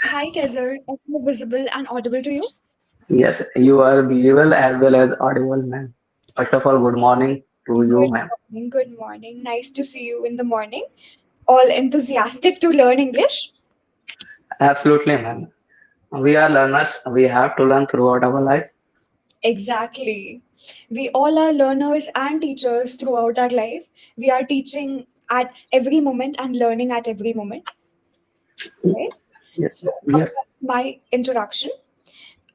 Hi, Kezer. Am I visible and audible to you? Yes, you are visible as well as audible, ma'am. First of all, good morning to you, Good ma'am. morning. Good morning. Nice to see you in the morning. All enthusiastic to learn English? Absolutely, ma'am. We are learners. We have to learn throughout our life. Exactly. We all are learners and teachers throughout our life. We are teaching at every moment and learning at every moment, right? Yes, So, yes. my introduction.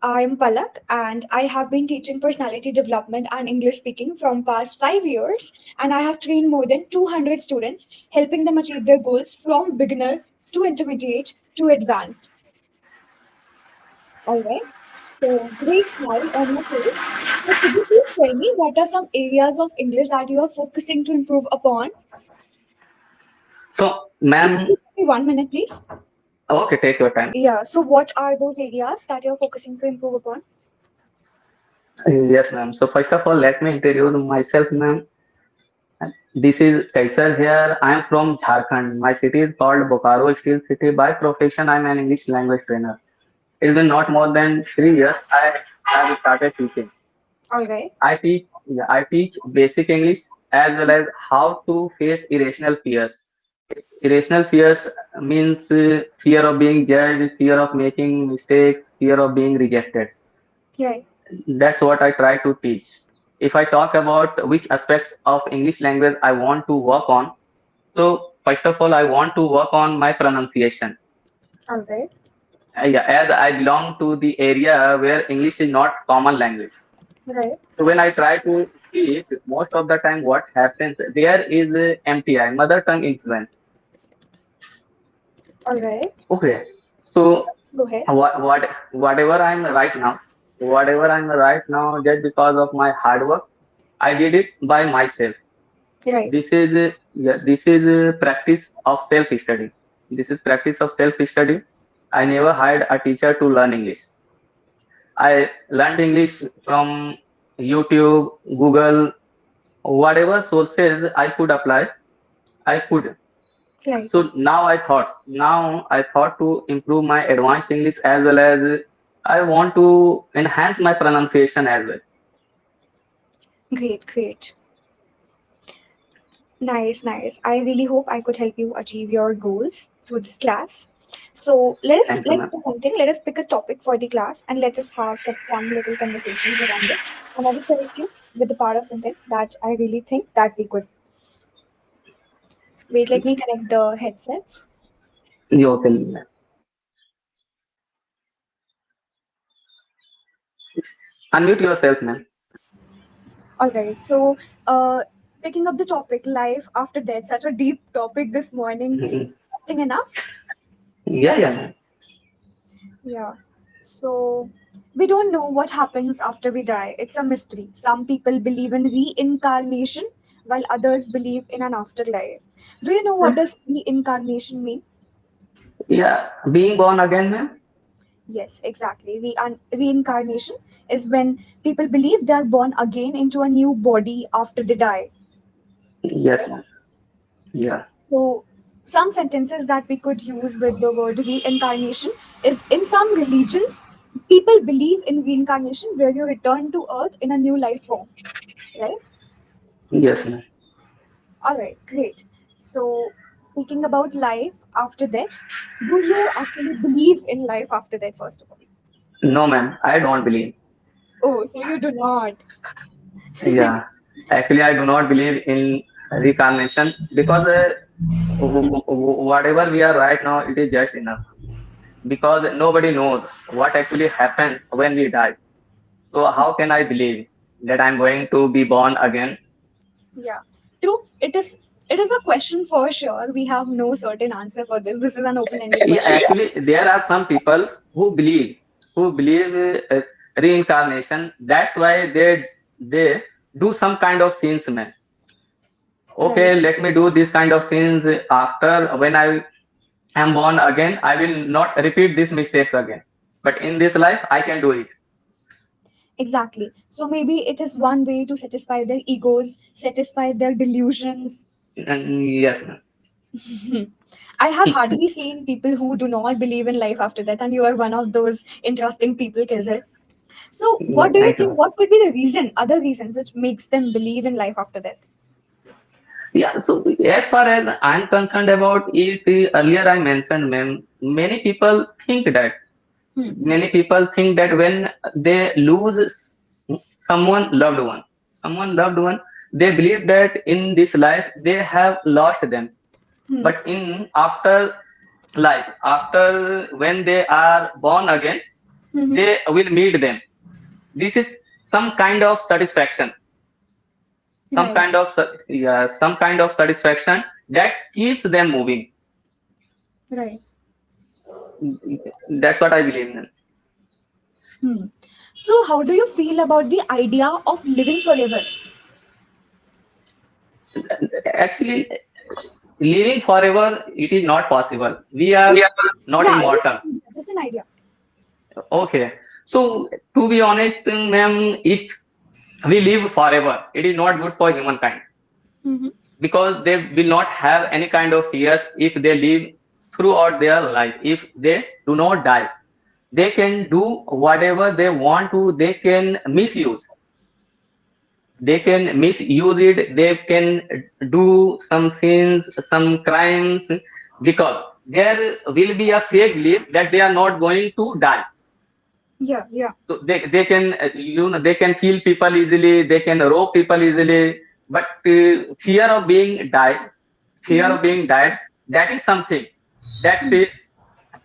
I'm Palak and I have been teaching personality development and English speaking from past 5 years, and I have trained more than 200 students, helping them achieve their goals from beginner to intermediate to advanced. All right. So great smile on your face. So could you please tell me what are some areas of English that you are focusing to improve upon? So, Could you ma'am, please give me 1 minute, please? okay, take your time. Yeah. So what are those areas that you're focusing to improve upon? Yes, ma'am. So, first of all, let me introduce myself, ma'am. This is Kaisar here. I am from Jharkhand. My city is called Bokaro Steel City. By profession, I am an English language trainer. It's been not more than 3 years I have started teaching. All right. I teach basic English as well as how to face irrational fears. Irrational fears means fear of being judged, fear of making mistakes, fear of being rejected. Right. That's what I try to teach. If I talk about which aspects of English language I want to work on, so first of all, I want to work on my pronunciation. All right. Yeah, as I belong to the area where English is not common language. Right. So when I try to speak, most of the time what happens there is MTI, mother tongue influence. All right. Okay. So Go ahead. whatever whatever I'm right now, just because of my hard work, I did it by myself. Right. This is practice of self study. This is practice of self study. I never hired a teacher to learn English. I learned English from YouTube, Google, whatever sources I could apply, I could. Right. So now I thought to improve my advanced English as well as I want to enhance my pronunciation as well. Great. Great. Nice. Nice. I really hope I could help you achieve your goals through this class. So Thank you, let's ma'am. do one thing. Let us pick a topic for the class and let us have some little conversations around it. And I will correct you with the part of sentence that I really think that we could. Wait, let me connect the headsets. You okay, ma'am. Unmute yourself, ma'am. All right. So, uh, picking up the topic, life after death, such a deep topic this morning. Mhm. Interesting enough. Yeah, yeah, ma'am. Yeah. So we don't know what happens after we die. It's a mystery. Some people believe in reincarnation while others believe in an afterlife. Do you know what does reincarnation mean? Yeah, being born again, ma'am. Yes, exactly. Reincarnation is when people believe they are born again into a new body after they die. Yes, ma'am. Yeah. So, some sentences that we could use with the word reincarnation is in some religions, people believe in reincarnation where you return to earth in a new life form, right? Yes, ma'am. All right, great. So, speaking about life after death, do you actually believe in life after death, first of all? No, ma'am. I don't believe. Oh, so you do not. Yeah. Actually, I do not believe in reincarnation because whatever we are right now, it is just enough. Because nobody knows what actually happens when we die. So how can I believe that I'm going to be born again? Yeah. True. It is a question for sure. We have no certain answer for this. This is an open-ended Yeah, question. actually, there are some people who believe reincarnation. That's why they do some kind of sins, man. Right. Okay, let me do this kind of sins after when I am born again. I will not repeat these mistakes again. But in this life, I can do it. Exactly. So maybe it is one way to satisfy their egos, satisfy their delusions. And yes, ma'am. I have hardly seen people who do not believe in life after death, and you are one of those interesting people, Kizar. So, Yeah, what do you thank think? you. What could be the reason, other reasons, which makes them believe in life after death? Yeah, so as far as I'm concerned about it, earlier I mentioned, ma'am, Hmm. many people think that when they lose someone loved one, someone loved one, they believe that in this life they have lost them. Hmm. But in after life, after when they are born again, Hmm. they will meet them. This is some kind of satisfaction, Right. yeah, some kind of satisfaction that keeps them moving. Right. That's what I believe in. Hmm. So, how do you feel about the idea of living forever? Actually, living forever, it is not possible. We are Yeah. not Yeah, immortal. just an idea. Okay. So, to be honest, ma'am, if we live forever, it is not good for humankind Hmm. because they will not have any kind of fears if they live throughout their life. If they do not die, they can do whatever they want to. They can misuse it. They can do some sins, some crimes, because there will be a fake belief that they are not going to die. Yeah, yeah. So they can they can kill people easily. They can rob people easily. But fear Hmm. of being died, that is something that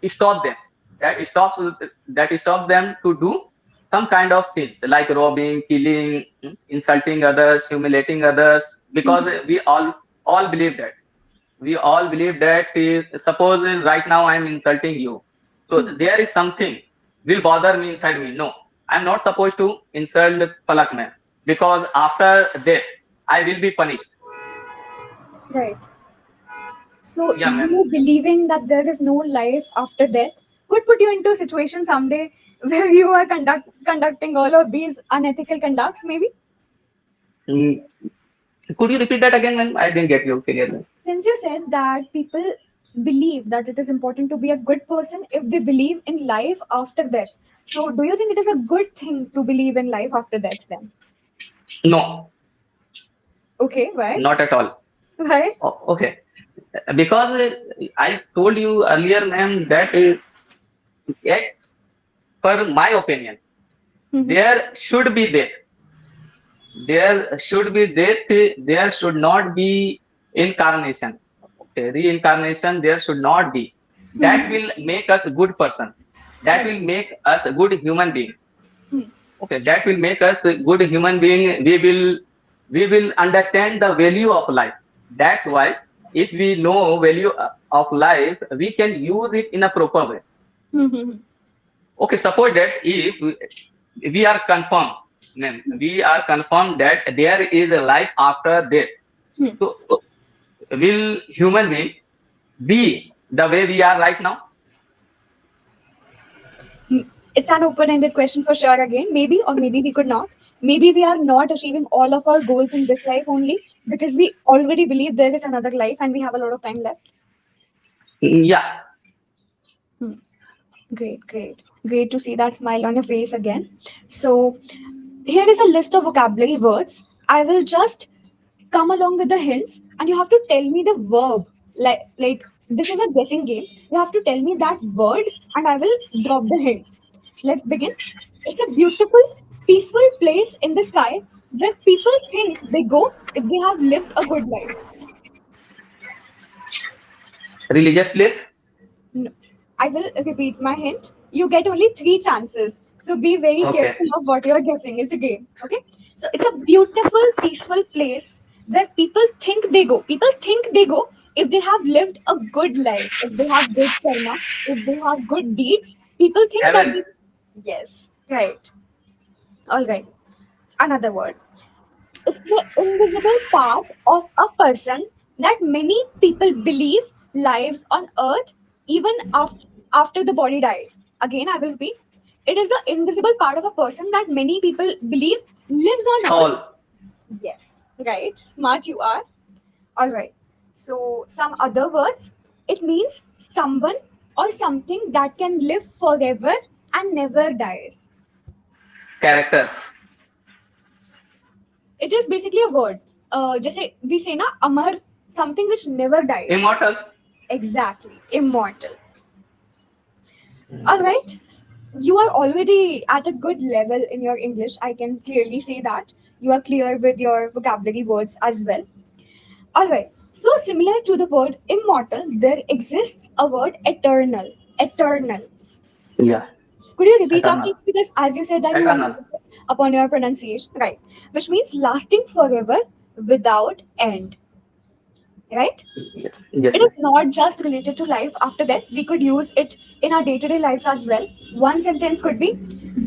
stop them. That stops that stops them to do some kind of sins like robbing, killing, insulting others, humiliating others. Because we all believe that. We all believe that suppose right now I'm insulting you, so Hmm. there is something will bother me inside me. No, I'm not supposed to insult Palak man because after death I will be punished. Right. So, Yeah, ma'am. you believing that there is no life after death could put you into a situation someday where you are conducting all of these unethical conducts, maybe? Mm, could you repeat that again, ma'am? I didn't get you clearly. Since you said that people believe that it is important to be a good person if they believe in life after death. So, do you think it is a good thing to believe in life after death then? No, Okay, why? not at all. Why? Okay, because I told you earlier, ma'am, that as per my opinion, Mm-hmm. there should be death. There should be death. There should not be incarnation. Okay, reincarnation. There should not be. That Mm-hmm. will make us a good person. That Right. will make us a good human being. Hmm. Okay, that will make us a good human being. We will understand the value of life. That's why if we know value of life, we can use it in a proper way. Mm-hmm. Okay, suppose that if we are confirmed, ma'am, we are confirmed that there is a life after death. Hmm. So will human being be the way we are right now? Hmm. It's an open-ended question for sure again. Maybe or maybe we could not. Maybe we are not achieving all of our goals in this life only because we already believe there is another life and we have a lot of time left. Yeah, Hmm. Great, great. Great to see that smile on your face again. So, here is a list of vocabulary words. I will just come along with the hints and you have to tell me the verb. Like this is a guessing game. You have to tell me that word and I will drop the hints. Let's begin. It's a beautiful, peaceful place in the sky where people think they go if they have lived a good life. religious place. No. I will repeat my hint. You get only three chances. So be very Okay, careful of what you're guessing. It's a game. Okay? So it's a beautiful, peaceful place where people think they go. People think they go if they have lived a good life, if they have good karma, if they have good deeds. People think that heaven. they. Yes. Right. All right. Another word. It's the invisible part of a person that many people believe lives on earth even after the body dies. Again, I will repeat. It is the invisible part of a person that many people believe lives on earth. Soul. Yes, right. Smart you are. All right. So, some other words. It means someone or something that can live forever and never dies. Character. It is basically a word. Just say we say na amar, something which never dies. Immortal. Exactly, immortal. All right. You are already at a good level in your English. I can clearly say that. You are clear with your vocabulary words as well. All right. So, similar to the word immortal, there exists a word eternal. Eternal. Yeah. Could you repeat after Eternal. me? Because as you said that you want to Eternal. focus upon your pronunciation, right? Which means lasting forever without end, right? Yes. Yes, It ma'am. is not just related to life after death. We could use it in our day-to-day lives as well. One sentence could be,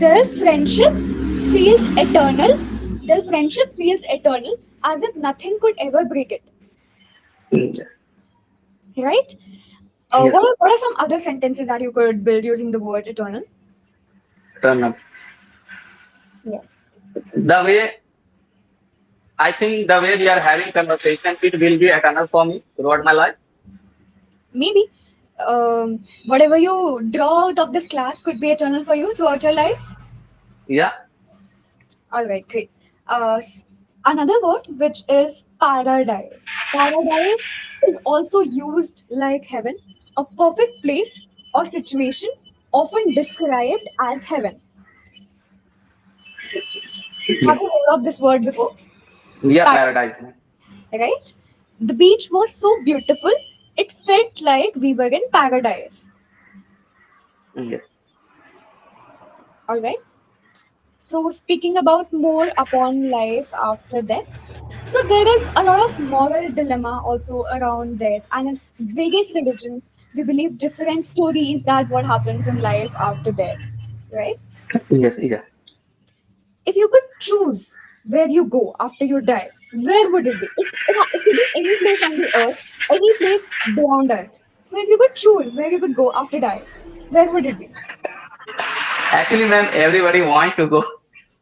their friendship feels eternal. Their friendship feels eternal, as if nothing could ever break it, Yes. right? Yes, What are some other sentences that you could build using the word eternal? eternal. Yeah. The way I think the way we are having conversation, it will be eternal for me throughout my life. Maybe whatever you draw out of this class could be eternal for you throughout your life. Yeah. All right, great. Another word which is paradise. Paradise is also used like heaven, a perfect place or situation often described as heaven. Have Yeah. you heard of this word before? Yeah, Paradise, paradise, ma'am. right? The beach was so beautiful, it felt like we were in paradise. Yes. All right. So, speaking about more upon life after death, so there is a lot of moral dilemma also around death, and in various religions, we believe different stories that what happens in life after death, right? Yes, yeah. If you could choose where you go after you die, where would it be? It could be any place on the earth, any place beyond earth. So, if you could choose where you could go after die, where would it be? Actually, ma'am, everybody wants to go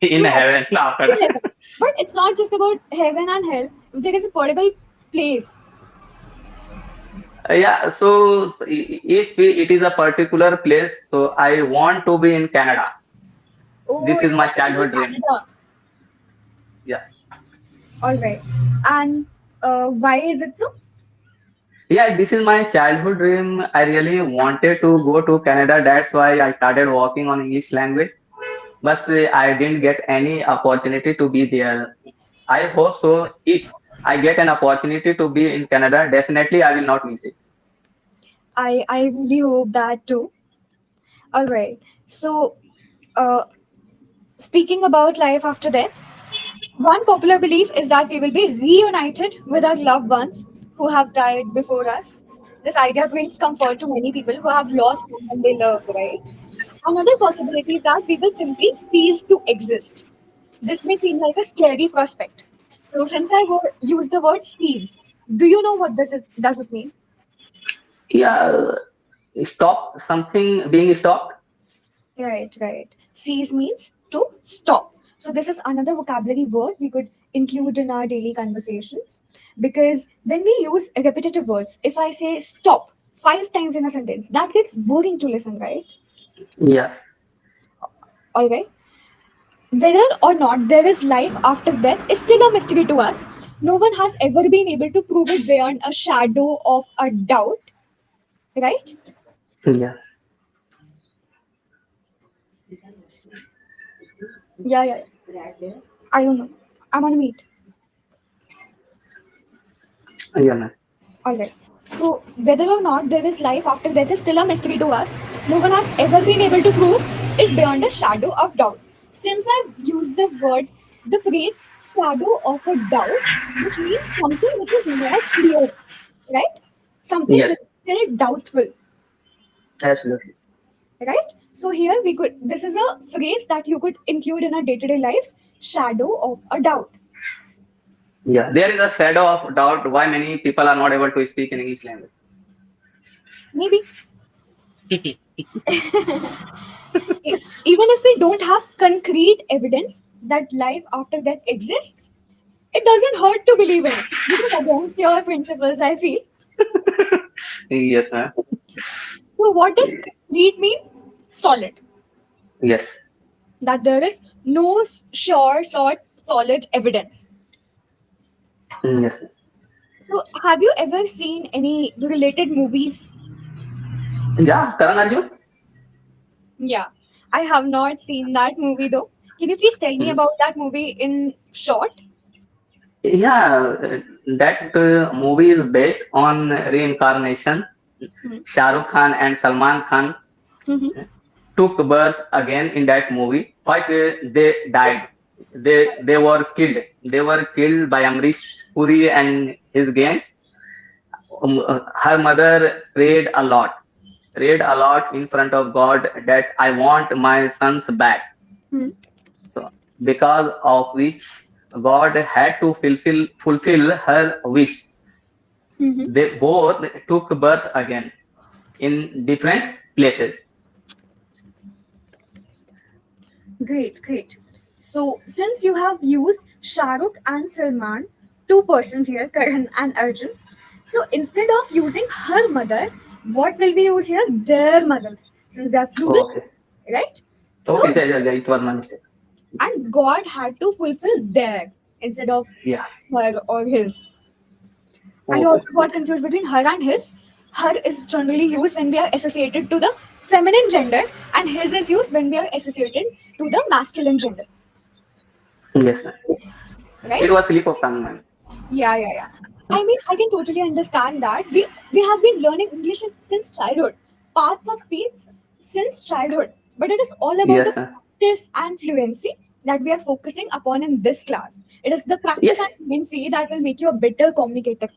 in To heaven. heaven after To that. heaven. But it's not just about heaven and hell. There is a particular place. Yeah, so if it is a particular place, so I want to be in Canada. Oh, This is you my want to go to childhood dream. Canada. Yeah. All right. And why is it so? Yeah, this is my childhood dream. I really wanted to go to Canada. That's why I started working on English language. But I didn't get any opportunity to be there. I hope so. If I get an opportunity to be in Canada, definitely I will not miss it. I really hope that too. All right. So, uh, speaking about life after death, one popular belief is that we will be reunited with our loved ones who have died before us. This idea brings comfort to many people who have lost someone they love, right? Another possibility is that we will simply cease to exist. This may seem like a scary prospect. So, since use the word cease, do you know what this is? Does it mean? Yeah, stop something being stopped. Right, right. Cease means to stop. So, this is another vocabulary word we could include in our daily conversations. Because when we use repetitive words, if I say stop 5 times in a sentence, that gets boring to listen, right? Yeah. All right. Whether or not there is life after death is still a mystery to us. No one has ever been able to prove it beyond a shadow of a doubt, right? Yeah. Yeah, yeah. I don't know. I'm on a meet. Yeah, man. All right. So, whether or not there is life after death is still a mystery to us. No one has ever been able to prove it beyond a shadow of doubt. Since I've used the phrase shadow of a doubt, which means something which is not clear, right? Something Yes, which is still doubtful, absolutely. right? So, here this is a phrase that you could include in our day to day lives shadow of a doubt. Yeah, there is a shadow of doubt why many people are not able to speak in English language. Maybe even if we don't have concrete evidence that life after death exists, it doesn't hurt to believe in it. This is against your principles, I feel. Yes, ma'am. So, what does complete mean? Solid. Yes. That there is no sure, solid evidence. Yes. So, have you ever seen any related movies? Yeah, Karan Arjun. Yeah, I have not seen that movie though. Can you please tell me Mm. about that movie in short? Yeah, that movie is based on reincarnation. Hmm. Shah Rukh Khan and Salman Khan Hmm. took birth again in that movie, but they died. They were killed. They were killed by Amrish Puri and his gangs. Her mother prayed a lot in front of God that I want my sons back. Hmm. So, because of which God had to fulfill her wish. Hmm. They both took birth again in different places. Great, great. So, since you have used Shah Rukh and Salman, two persons here, Karan and Arjun, so instead of using her mother, what will we use here? Their mothers, since they are plural, Okay. right? So, Okay, yeah, yeah, it was my mistake. and God had to fulfill their instead of Yeah. her or his. I Okay. also got confused between her and his. Her is generally used when we are associated to the feminine gender, and his is used when we are associated to the masculine gender, Yes, ma'am. It right? was slip of tongue, ma'am. Yeah, yeah, yeah. I mean, I can totally understand that. We have been learning English since childhood, parts of speech since childhood, but it is all about the Yes, ma'am. practice and fluency that we are focusing upon in this class. It is the Yeah. practice and fluency that will make you a better communicator.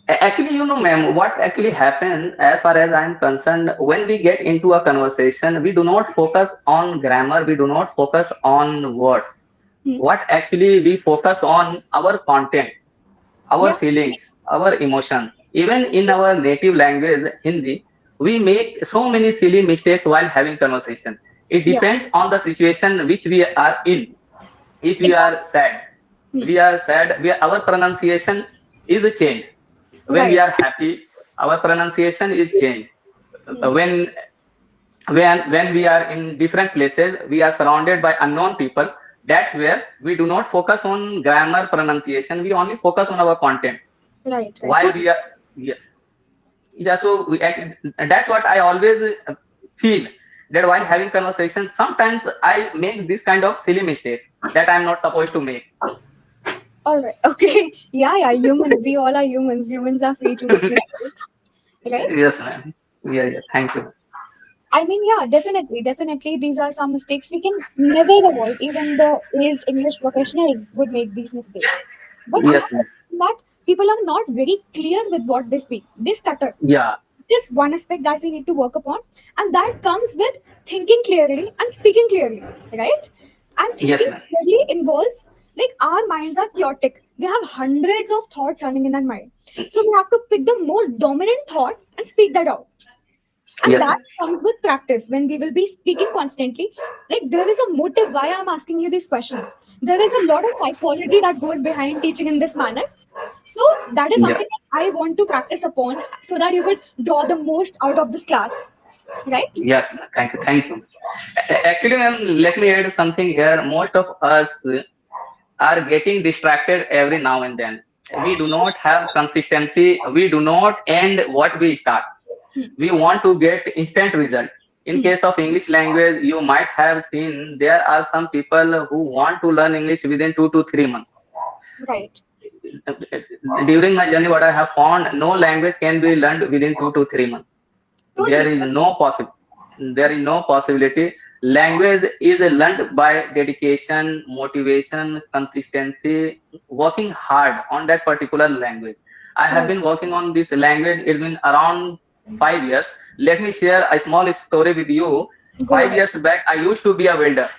Actually, ma'am, what actually happens, as far as I'm concerned, when we get into a conversation, we do not focus on grammar, we do not focus on words. Hmm. What actually we focus on our content, our Yeah, feelings, our emotions. Even in our native language, Hindi, we make so many silly mistakes while having conversation. It yeah, depends on the situation which we are in. If we exactly. are sad, Hmm. our pronunciation is changed. When we Right. are happy, our pronunciation is changed. Hmm. When when we are in different places, we are surrounded by unknown people. That's where we do not focus on grammar pronunciation. We only focus on our content. Right, right. While we are yeah, yeah so and that's what I always feel, that while having conversations, sometimes I make this kind of silly mistakes that I'm not supposed to make. All right. Okay. Yeah, yeah. Humans. We all are humans. Humans are free to make mistakes, right? Yes, ma'am. Yeah, yeah. Thank you. I mean, yeah, definitely, definitely. These are some mistakes we can never avoid. Even the aged English professionals would make these mistakes. But I Yes, have ma'am. seen that people are not very clear with what they speak. They stutter. Yeah. This one aspect that we need to work upon, and that comes with thinking clearly and speaking clearly, right? And Yes, thinking ma'am. clearly involves, like, our minds are chaotic. We have hundreds of thoughts running in our mind, so we have to pick the most dominant thought and speak that out. And Yes, that ma'am. comes with practice. When we will be speaking constantly, like, there is a motive why I'm asking you these questions. There is a lot of psychology that goes behind teaching in this manner. So that is Yeah. something that I want to practice upon, so that you could draw the most out of this class, right? Yes, ma'am. Thank you. Thank you. Actually, ma'am, let me add something here. Most of us are getting distracted every now and then. We do not have consistency. We do not end what we start. Hmm. We want to get instant result. In Hmm. case of English language, you might have seen there are some people who want to learn English within 2 to 3 months. Right. During my journey, what I have found, no language can be learned within 2 to 3 months. There Totally. is no possibility. Language is learned by dedication, motivation, consistency, working hard on that particular language. I have Right. been working on this language. It's been around 5 years. Let me share a small story with you. Go Five ahead. years back, I used to be a welder.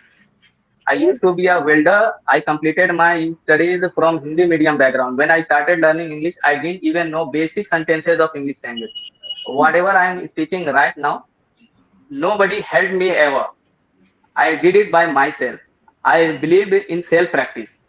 I Oh, used to be a welder. I completed my studies from Hindi medium background. When I started learning English, I didn't even know basic sentences of English language. Whatever I am speaking right now, nobody helped me ever. I did it by myself. I believed in self practice.